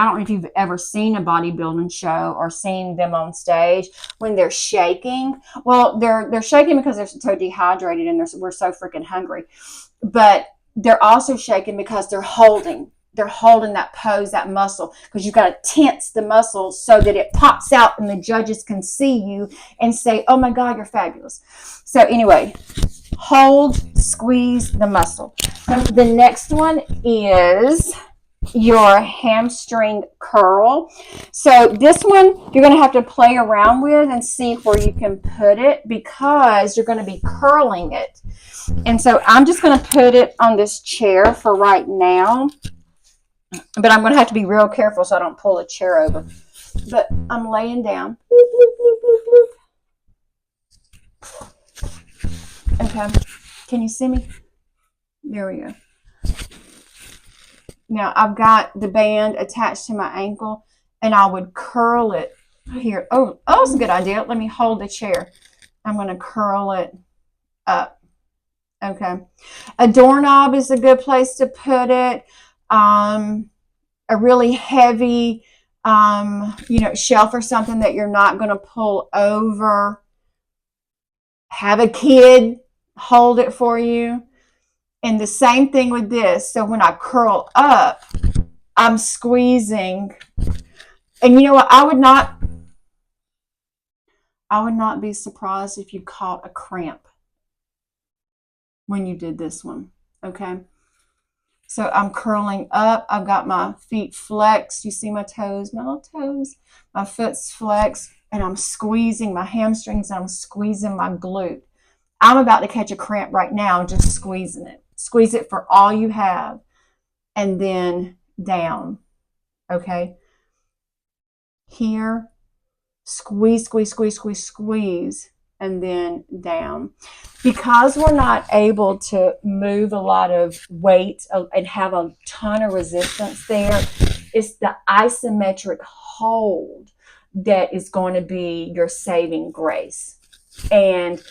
Speaker 1: don't know if you've ever seen a bodybuilding show or seen them on stage when they're shaking. Well, they're shaking because they're so dehydrated and we're so freaking hungry. But they're also shaking because they're holding that pose, that muscle, because you've got to tense the muscle so that it pops out and the judges can see you and say, oh my God, you're fabulous. So anyway, hold, squeeze the muscle. The next one is your hamstring curl. So this one you're going to have to play around with and see where you can put it because you're going to be curling it. And so I'm just going to put it on this chair for right now. But I'm going to have to be real careful so I don't pull a chair over. But I'm laying down. Okay. Can you see me? There we go. Now I've got the band attached to my ankle and I would curl it here. Oh, that's a good idea. Let me hold the chair. I'm going to curl it up. Okay. A doorknob is a good place to put it. A really heavy, shelf or something that you're not going to pull over. Have a kid hold it for you. And the same thing with this. So when I curl up, I'm squeezing. And you know what? I would not be surprised if you caught a cramp when you did this one. Okay. So I'm curling up. I've got my feet flexed. You see my toes, my little toes. My foot's flexed. And I'm squeezing my hamstrings. And I'm squeezing my glute. I'm about to catch a cramp right now, just squeezing it. Squeeze it for all you have. And then down. Okay. Here. Squeeze, squeeze, squeeze, squeeze, squeeze. And then down. Because we're not able to move a lot of weight and have a ton of resistance there, it's the isometric hold that is going to be your saving grace. And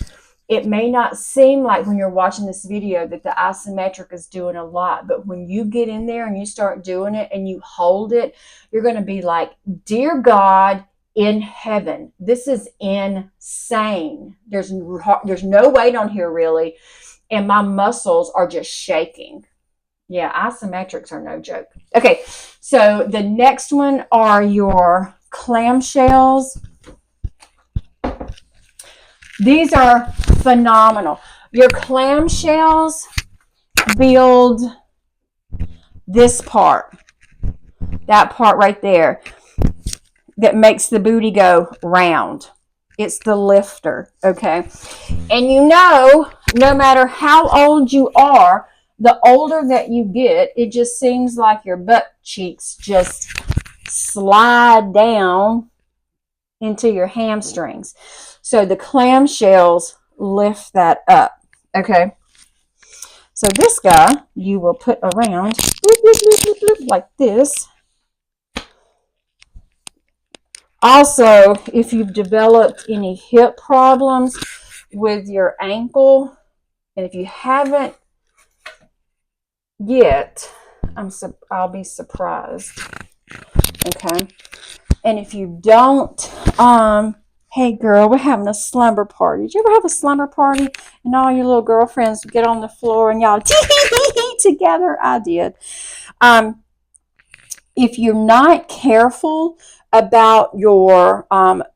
Speaker 1: it may not seem like when you're watching this video that the isometric is doing a lot, but when you get in there and you start doing it and you hold it, you're going to be like, dear God, in heaven, this is insane. There's no weight on here really, and my muscles are just shaking. Yeah, isometrics are no joke. Okay, so the next one are your clamshells. These are phenomenal. Your clamshells build this part, that part right there, that makes the booty go round. It's the lifter, okay? And no matter how old you are, the older that you get, it just seems like your butt cheeks just slide down into your hamstrings. So the clamshells lift that up, okay? So this guy, you will put around like this. Also, if you've developed any hip problems with your ankle, and if you haven't yet, I'll be surprised. Okay. And if you don't, hey girl, we're having a slumber party. Did you ever have a slumber party and all your little girlfriends get on the floor and y'all together? I did. If you're not careful about your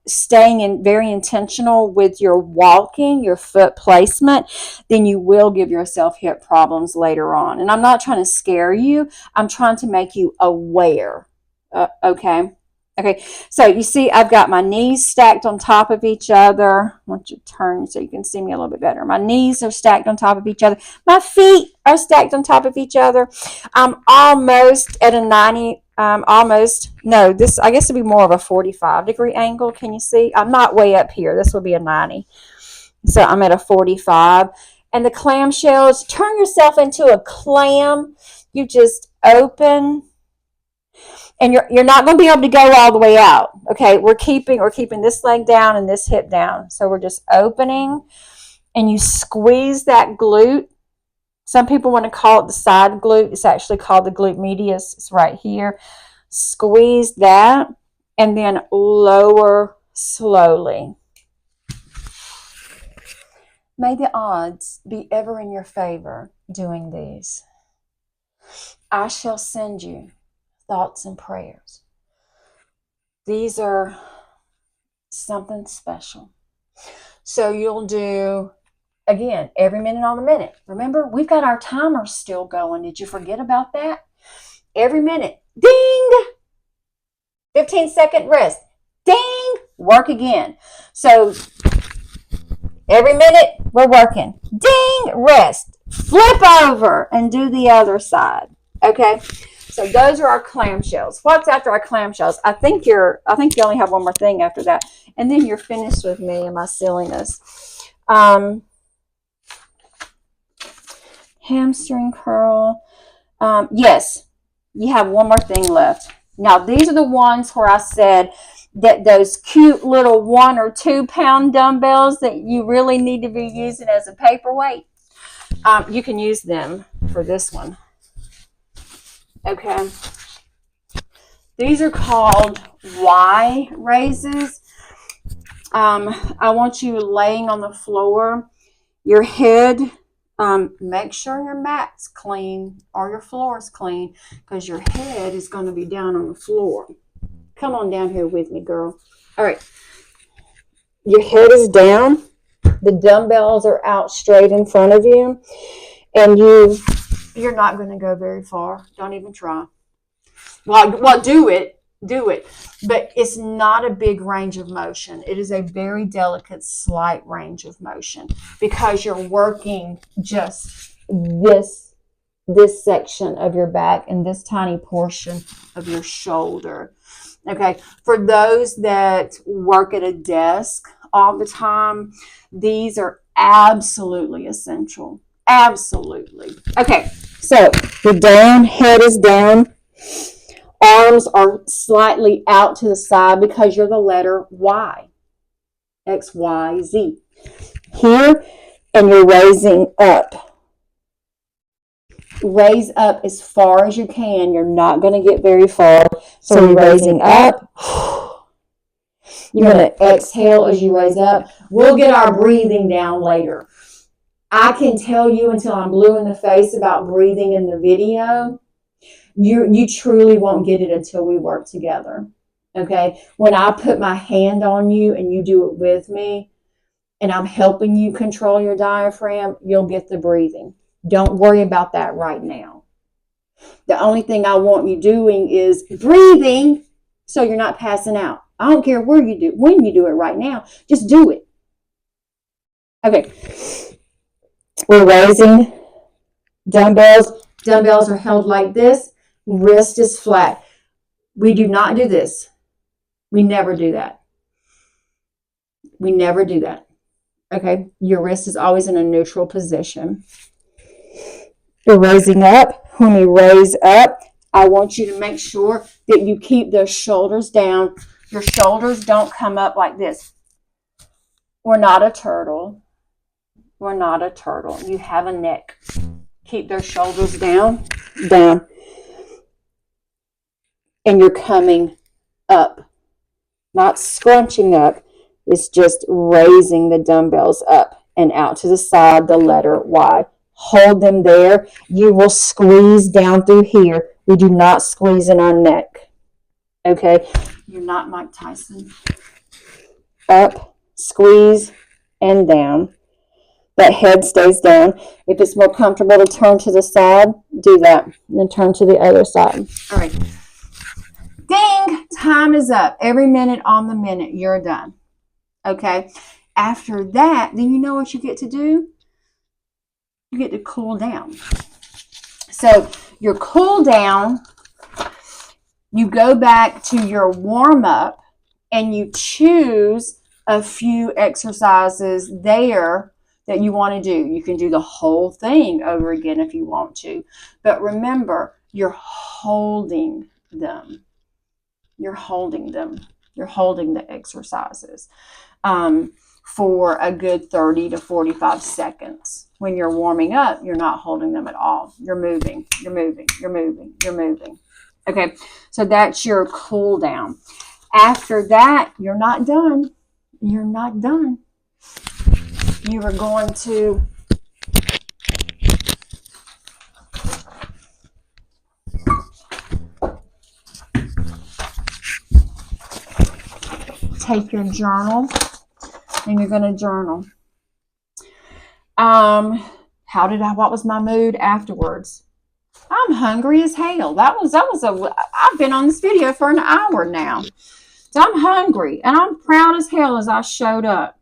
Speaker 1: staying very intentional with your walking, your foot placement, then you will give yourself hip problems later on. And I'm not trying to scare you. I'm trying to make you aware. Okay. So you see, I've got my knees stacked on top of each other. I want you to turn so you can see me a little bit better. My knees are stacked on top of each other. My feet are stacked on top of each other. I'm almost at a 90. This, I guess, would be more of a 45-degree angle. Can you see? I'm not way up here. This would be a 90. So I'm at a 45. And the clamshells, turn yourself into a clam. You just open, and you're not going to be able to go all the way out. Okay, we're keeping this leg down and this hip down. So we're just opening, and you squeeze that glute. Some people want to call it the side glute. It's actually called the glute medius. It's right here. Squeeze that, and then lower slowly. May the odds be ever in your favor doing these. I shall send you thoughts and prayers. These are something special. So you'll do, again, every minute on the minute. Remember, we've got our timer still going. Did you forget about that? Every minute. Ding! 15-second rest. Ding! Work again. So every minute, we're working. Ding! Rest. Flip over and do the other side. Okay? So those are our clamshells. What's after our clamshells? I think you only have one more thing after that. And then you're finished with me and my silliness. Hamstring curl. Yes, you have one more thing left. Now, these are the ones where I said that those cute little 1 or 2 pound dumbbells that you really need to be using as a paperweight. You can use them for this one. Okay. These are called Y raises. I want you laying on the floor. Your head, make sure your mat's clean or your floor is clean, because your head is going to be down on the floor. Come on down here with me, girl. All right. Your head is down. The dumbbells are out straight in front of you. And you're not going to go very far. Don't even try. Well, do it. But it's not a big range of motion. It is a very delicate, slight range of motion, because you're working just this section of your back and this tiny portion of your shoulder. Okay. For those that work at a desk all the time, these are absolutely essential. Absolutely. Okay, so you're down, head is down, arms are slightly out to the side because you're the letter Y, X, Y, Z. Here, and you're raising up. Raise up as far as you can. You're not going to get very far. So you're raising up. You're going to exhale as you raise up. We'll get our breathing down later. I can tell you until I'm blue in the face about breathing in the video. You truly won't get it until we work together. Okay? When I put my hand on you and you do it with me, and I'm helping you control your diaphragm, you'll get the breathing. Don't worry about that right now. The only thing I want you doing is breathing so you're not passing out. I don't care when you do it right now. Just do it. Okay. We're raising dumbbells. Dumbbells are held like this. Wrist is flat. We do not do this. We never do that. We never do that. Okay? Your wrist is always in a neutral position. We're raising up. When we raise up, I want you to make sure that you keep those shoulders down. Your shoulders don't come up like this. We're not a turtle. We're not a turtle. You have a neck. Keep those shoulders down, down. And you're coming up. Not scrunching up. It's just raising the dumbbells up and out to the side, the letter Y. Hold them there. You will squeeze down through here. We do not squeeze in our neck. Okay? You're not Mike Tyson. Up, squeeze, and down. That head stays down. If it's more comfortable to turn to the side, do that. And then turn to the other side. All right. Ding! Time is up. Every minute on the minute, you're done. Okay? After that, then you know what you get to do? You get to cool down. So your cool down, you go back to your warm-up and you choose a few exercises there that you want to do. You can do the whole thing over again if you want to. But remember, you're holding them. You're holding them. You're holding the exercises for a good 30 to 45 seconds. When you're warming up, you're not holding them at all. You're moving, you're moving, you're moving, you're moving. Okay, so that's your cool down. After that, you're not done. You're not done. You are going to take your journal and you're going to journal. What was my mood afterwards? I'm hungry as hell. I've been on this video for an hour now. So I'm hungry and I'm proud as hell as I showed up.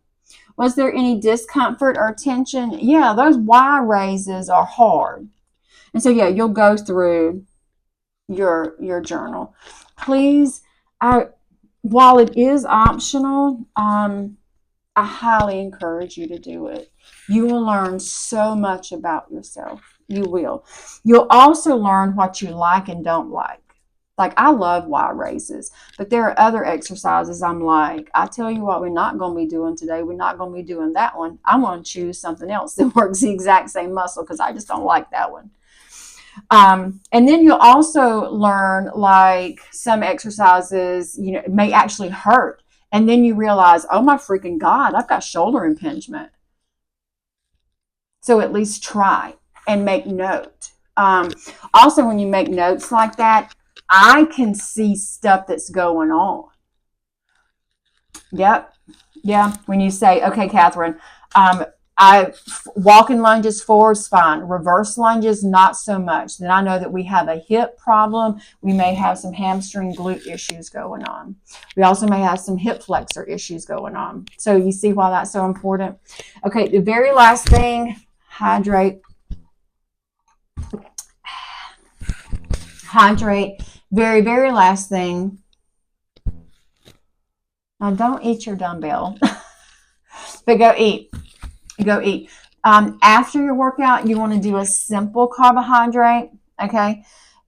Speaker 1: Was there any discomfort or tension? Yeah, those Y raises are hard. And so, yeah, you'll go through your journal. Please, while it is optional, I highly encourage you to do it. You will learn so much about yourself. You will. You'll also learn what you like and don't like. Like, I love Y raises, but there are other exercises I'm like, I tell you what, we're not going to be doing today. We're not going to be doing that one. I'm going to choose something else that works the exact same muscle because I just don't like that one. And then you'll also learn, like, some exercises, may actually hurt. And then you realize, oh my freaking God, I've got shoulder impingement. So at least try and make note. Also, when you make notes like that, I can see stuff that's going on. Yep. Yeah. When you say, okay, Catherine, walking lunges forward is fine. Reverse lunges, not so much. Then I know that we have a hip problem. We may have some hamstring glute issues going on. We also may have some hip flexor issues going on. So you see why that's so important? Okay, the very last thing, hydrate. Hydrate. Very, very last thing. Now, don't eat your dumbbell, but go eat. Go eat. After your workout, you want to do a simple carbohydrate. Okay.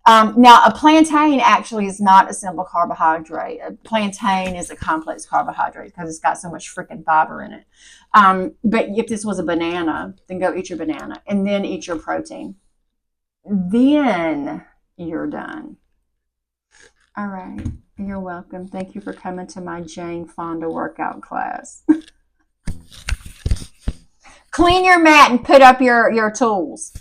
Speaker 1: Now, a plantain actually is not a simple carbohydrate. A plantain is a complex carbohydrate because it's got so much freaking fiber in it. But if this was a banana, then go eat your banana and then eat your protein. Then you're done. All right. You're welcome. Thank you for coming to my Jane Fonda workout class. Clean your mat and put up your tools.